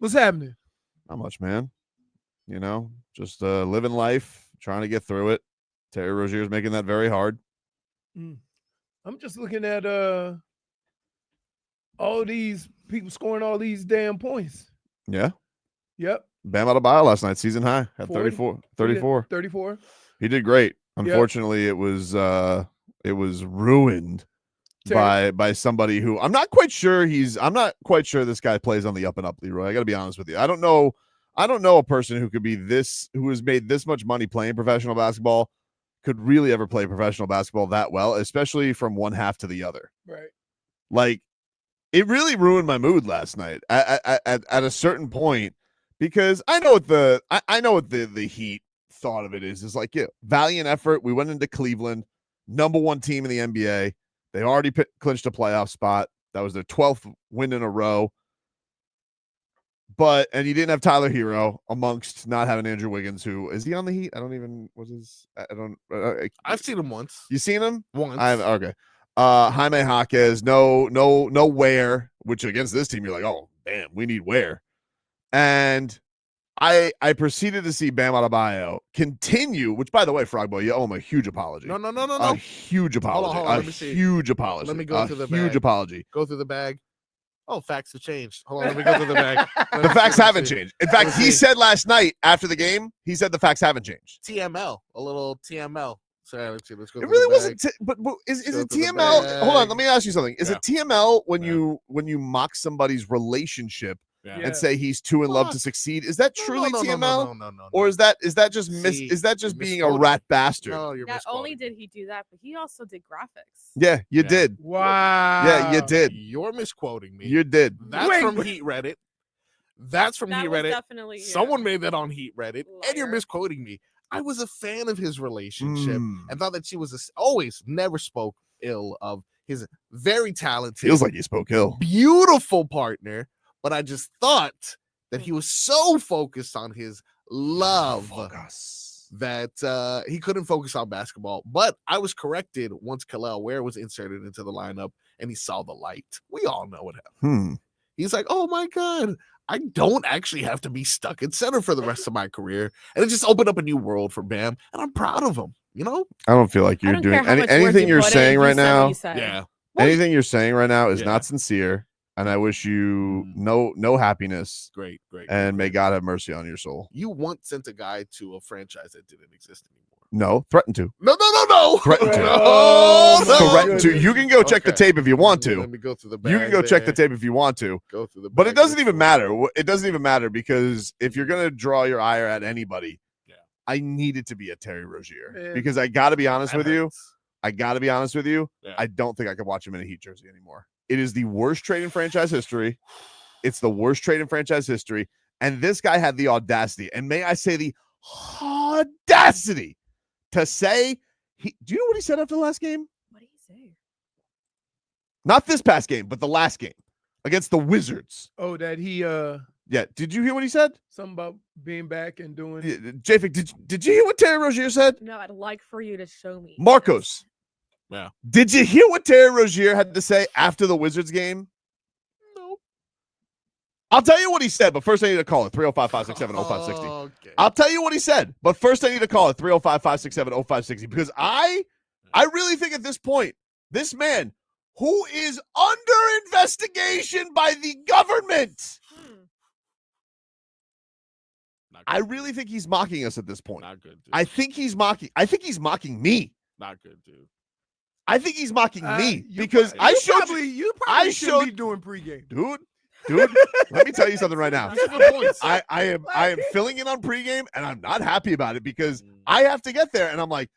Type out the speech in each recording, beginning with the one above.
What's happening? Not much, man. You know, just living life, trying to get through it. Terry Rozier's making that very hard. Mm. I'm just looking at all these people scoring all these damn points. Yeah. Yep. Bam Adebayo last night, season high, had 40, 34. 34. 34. He did great. Yep. Unfortunately, it was ruined Terry. by somebody who I'm not quite sure this guy plays on the up and up, Leroy. I got to be honest with you. I don't know a person who could be who has made this much money playing professional basketball could really ever play professional basketball that well, especially from one half to the other. Right. Like, it really ruined my mood last night at a certain point, because I know what the Heat thought of it is like, yeah, valiant effort. We went into Cleveland, number one team in the NBA. They already clinched a playoff spot. That was their 12th win in a row. And you didn't have Tyler Hero amongst not having Andrew Wiggins, who is he on the Heat? I've seen him once. You seen him once? Okay. Jaime Jaquez, no Ware, which against this team you're like, oh damn, we need Ware. And I proceeded to see Bam Adebayo continue, which, by the way, Frogboy, you owe him a huge apology. No. A huge apology. Hold on, let me see. Huge apology. Let me go through the bag. Huge apology. Go through the bag. Oh, facts have changed. Hold on, let me go through the bag. The facts haven't changed. In fact, he said last night after the game, he said the facts haven't changed. TML, a little TML. Sorry, let's see. Let's go. It really wasn't. But is it TML? Hold on, let me ask you something. Is it TML when you mock somebody's relationship and say he's too in love to succeed? Is that truly TML? No. Or is that just being a rat bastard? No, you're Not only did he do that, but he also did graphics. Yeah, you did. Wow. Yeah, you did. You're misquoting me. You did. That's from Heat Reddit. That's from Heat Reddit. Definitely, Someone made that on Heat Reddit, Liar. and you're misquoting me. I was a fan of his relationship and thought that she was never spoke ill of his very talented. Feels like he spoke ill. Beautiful partner, but I just thought that he was so focused on his love that he couldn't focus on basketball. But I was corrected once Kel'el Ware was inserted into the lineup and he saw the light. We all know what happened. He's like, oh my God, I don't actually have to be stuck at center for the rest of my career. And it just opened up a new world for Bam. And I'm proud of him, you know? I don't feel like you're doing anything you're saying right now. Yeah. Anything you're saying right now is not sincere. And I wish you no happiness. Great. And may God have mercy on your soul. You once sent a guy to a franchise that didn't exist anymore. No, threatened to. No. Threatened to. No. Threatened to. You can go check the tape if you want to. Let me go through the bag. You can go check the tape if you want to. Go through the bag. But it doesn't even matter. It doesn't even matter, because if you're going to draw your ire at anybody, I need it to be a Terry Rozier. Because I got to be honest with you. I don't think I could watch him in a Heat jersey anymore. It is the worst trade in franchise history. It's the worst trade in franchise history. And this guy had the audacity, and may I say the audacity, to say, do you know what he said after the last game? What did he say? Not this past game, but the last game against the Wizards. Oh, that he Yeah. Did you hear what he said? Something about being back and doing. Yeah, Jafik, did you hear what Terry Rozier said? No, I'd like for you to show me. Marcos. Yeah. Did you hear what Terry Rozier had to say after the Wizards game? No. I'll tell you what he said, but first I need to call it 305-567-0560. Okay. I'll tell you what he said, but first I need to call it 305-567-0560, because I really think at this point, this man who is under investigation by the government, I really think he's mocking us at this point. Not good, dude. I think he's mocking me. Not good, dude. I think he's mocking me because I showed you. You probably shouldn't be doing pregame, dude. Let me tell you something right now. That's a good point. I am filling in on pregame, and I'm not happy about it because I have to get there, and I'm like,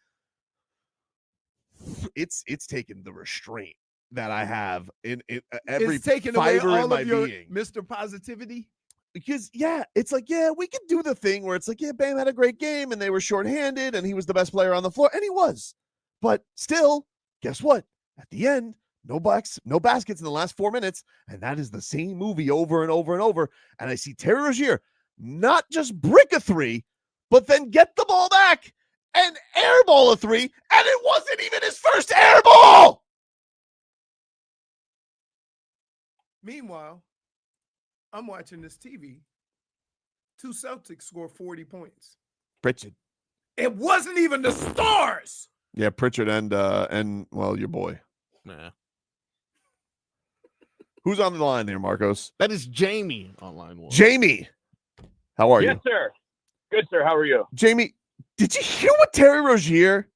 it's taken the restraint that I have in every it's taking fiber away all in my of your being. Mr. Positivity. Because it's like, we can do the thing where it's like, Bam had a great game and they were shorthanded and he was the best player on the floor, and he was. But still, guess what? At the end, no baskets in the last 4 minutes, and that is the same movie over and over and over. And I see Terry Rozier not just brick a three, but then get the ball back and airball a three, and it wasn't even his first airball. Meanwhile, I'm watching this TV two Celtics scored 40 points. Pritchard. It wasn't even the stars. Yeah, Pritchard and well, your boy. Nah. Who's on the line here, Marcos? That is Jamie on line 1. Jamie. How are you? Yes, sir. Good, sir. How are you? Jamie, did you hear what Terry Rozier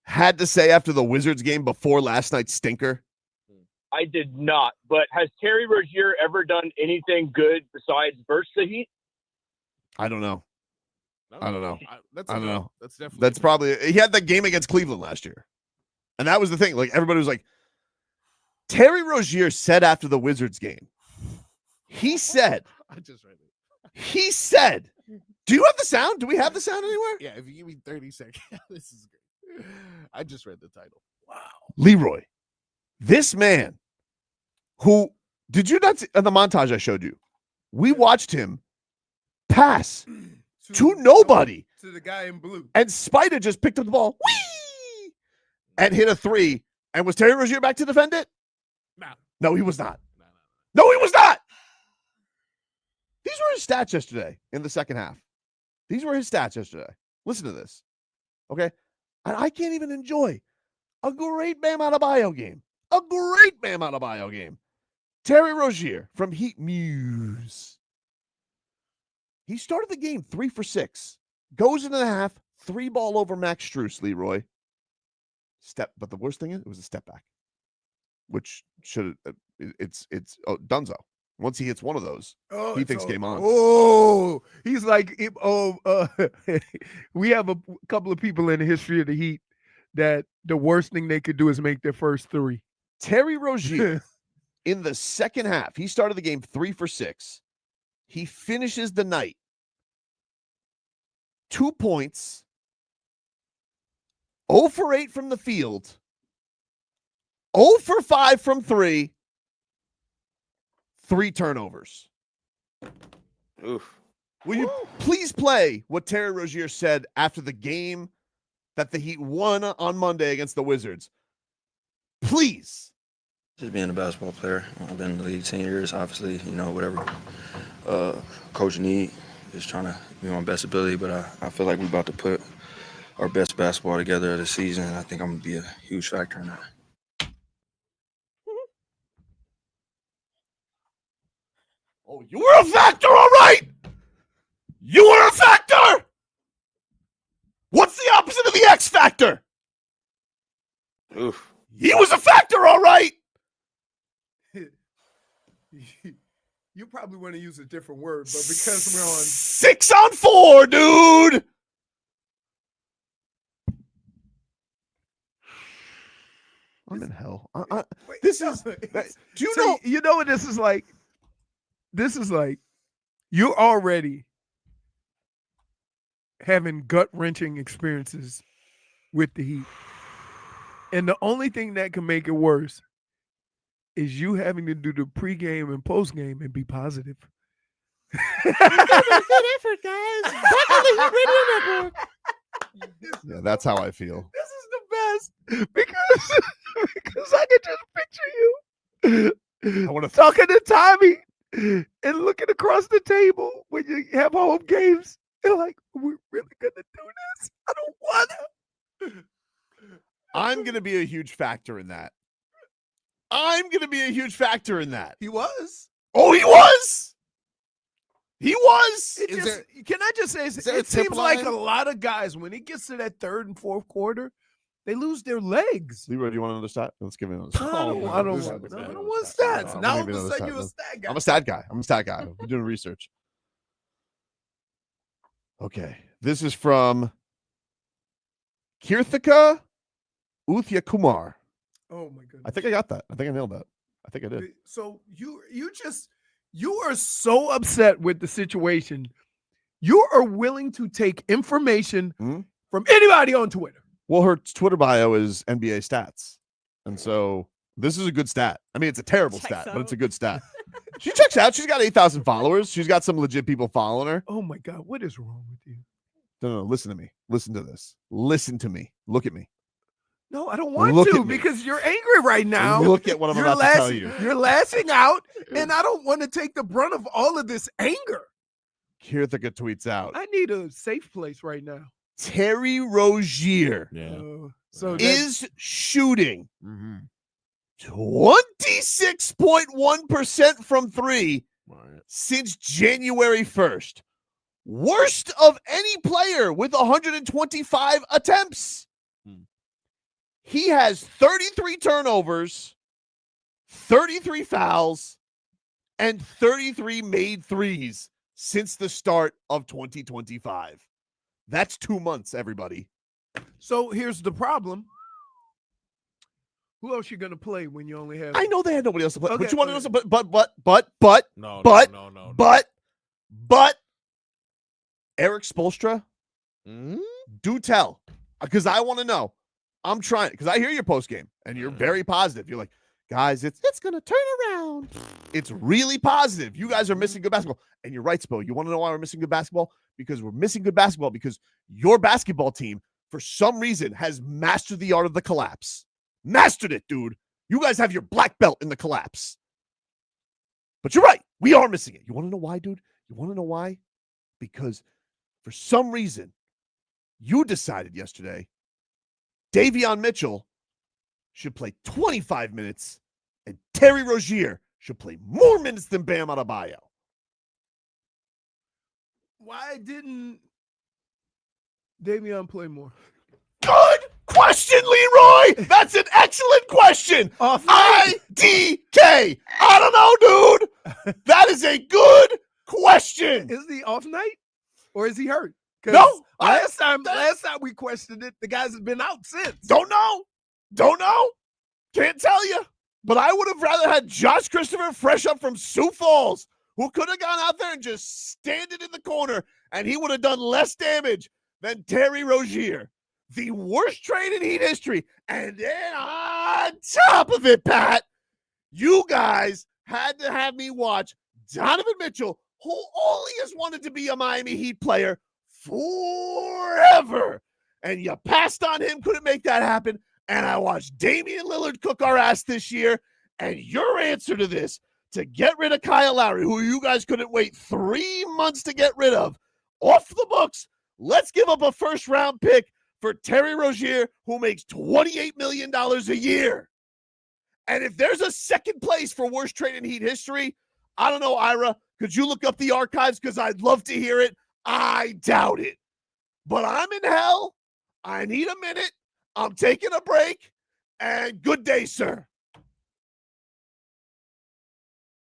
had to say after the Wizards game before last night's stinker? I did not. But has Terry Rozier ever done anything good besides burst the Heat? I don't know. I don't know. I don't know. That's definitely. That's probably he had that game against Cleveland last year. And that was the thing. Like everybody was like, Terry Rozier said after the Wizards game, he said, I just read it. He said, do you have the sound? Do we have the sound anywhere? Yeah, if you give me 30 seconds. This is great. I just read the title. Wow. Leroy, this man who, did you not see in the montage I showed you? We watched him pass to nobody. To the guy in blue. And Spider just picked up the ball whee, and hit a 3. And was Terry Rozier back to defend it? No, he was not. No, he was not. These were his stats yesterday in the second half. These were his stats yesterday. Listen to this. Okay? And I can't even enjoy a great Bam Adebayo game. A great Bam Adebayo game. Terry Rozier from Heat Muse. He started the game 3 for 6. Goes into the half, 3 ball over Max Strus, Leroy. But the worst thing is, it was a step back, which should it's Dunzo. Once he hits one of those, he thinks game on. Oh, he's like, we have a couple of people in the history of the Heat that the worst thing they could do is make their first 3. Terry Rozier in the second half, he started the game 3 for 6. He finishes the night 2 points, 0 for 8 from the field, 0 for 5 from 3, 3 turnovers. Oof. Will you please play what Terry Rozier said after the game that the Heat won on Monday against the Wizards? Please. Just being a basketball player. I've been in the league 10 years. Obviously, whatever coach need is trying to be my best ability. But I feel like we're about to put our best basketball together this season. And I think I'm going to be a huge factor in that. Oh, you were a factor, all right. You were a factor. What's the opposite of the X factor? Oof. He was a factor, all right. You probably want to use a different word, but because we're on 6 on 4, dude. I'm in hell. This is. Do you know? You know what this is like? This is like you're already having gut-wrenching experiences with the Heat. And the only thing that can make it worse is you having to do the pregame and postgame and be positive. Yeah, that's how I feel. This is the best because I can just picture you I want to talking to Tommy and looking across the table when you have home games. And like, we're really gonna do this? I don't wanna. I'm going to be a huge factor in that. I'm going to be a huge factor in that. He was. Oh, he was. He was. Can I just say, there a it seems tip like line? a lot of guys, when it gets to that third and fourth quarter, they lose their legs. Leroy, do you want another stat? Let's give it another stat. I don't want stats. Now all of a sudden you're a stat guy. I'm a stat guy. We're doing research. Okay. This is from Kirthika Uthya Kumar. Oh my goodness. I think I got that. I think I nailed that. I think I did. So you are so upset with the situation. You are willing to take information from anybody on Twitter. Well, her Twitter bio is NBA stats. And so this is a good stat. I mean, it's a terrible Checks stat, out. but it's a good stat. She checks out. She's got 8,000 followers. She's got some legit people following her. Oh my God, what is wrong with you? No, listen to me. Listen to this. Listen to me. Look at me. No, I don't want Look to at me. because you're angry right now. Look at what I'm about to tell you. You're lashing out, and I don't want to take the brunt of all of this anger. Kirthika tweets out. I need a safe place right now. Terry Rozier is shooting 26.1% from three since January 1st. Worst of any player with 125 attempts. He has 33 turnovers, 33 fouls, and 33 made threes since the start of 2025. That's 2 months, everybody. So here's the problem. Who else you gonna play when you only have? I know they had nobody else to play. Okay, But you want to okay. know something? But Eric Spoelstra, do tell. Because I want to know. I'm trying, because I hear your post game and you're very positive. You're like, guys, it's gonna turn around. It's really positive. You guys are missing good basketball. And you're right, Spo. You want to know why we're missing good basketball? Because we're missing good basketball because your basketball team, for some reason, has mastered the art of the collapse. Mastered it, dude. You guys have your black belt in the collapse. But you're right. We are missing it. You want to know why, dude? You want to know why? Because for some reason, you decided yesterday Davion Mitchell should play 25 minutes and Terry Rozier should play more minutes than Bam Adebayo. Why didn't Davion play more? Good question, Leroy. That's an excellent question. IDK. I don't know, dude. That is a good question. Is he off night or is he hurt? No. Last time we questioned it, the guys have been out since. Don't know. Can't tell you. But I would have rather had Josh Christopher fresh up from Sioux Falls, who could have gone out there and just standed in the corner, and he would have done less damage than Terry Rozier. The worst trade in Heat history. And then on top of it, Pat, you guys had to have me watch Donovan Mitchell, who only has wanted to be a Miami Heat player forever. And you passed on him, couldn't make that happen. And I watched Damian Lillard cook our ass this year. And your answer to this, to get rid of Kyle Lowry, who you guys couldn't wait 3 months to get rid of, off the books, let's give up a first-round pick for Terry Rozier, who makes $28 million a year. And if there's a second place for worst trade in Heat history, I don't know, Ira, could you look up the archives? Because I'd love to hear it. I doubt it. But I'm in hell. I need a minute. I'm taking a break. And good day, sir.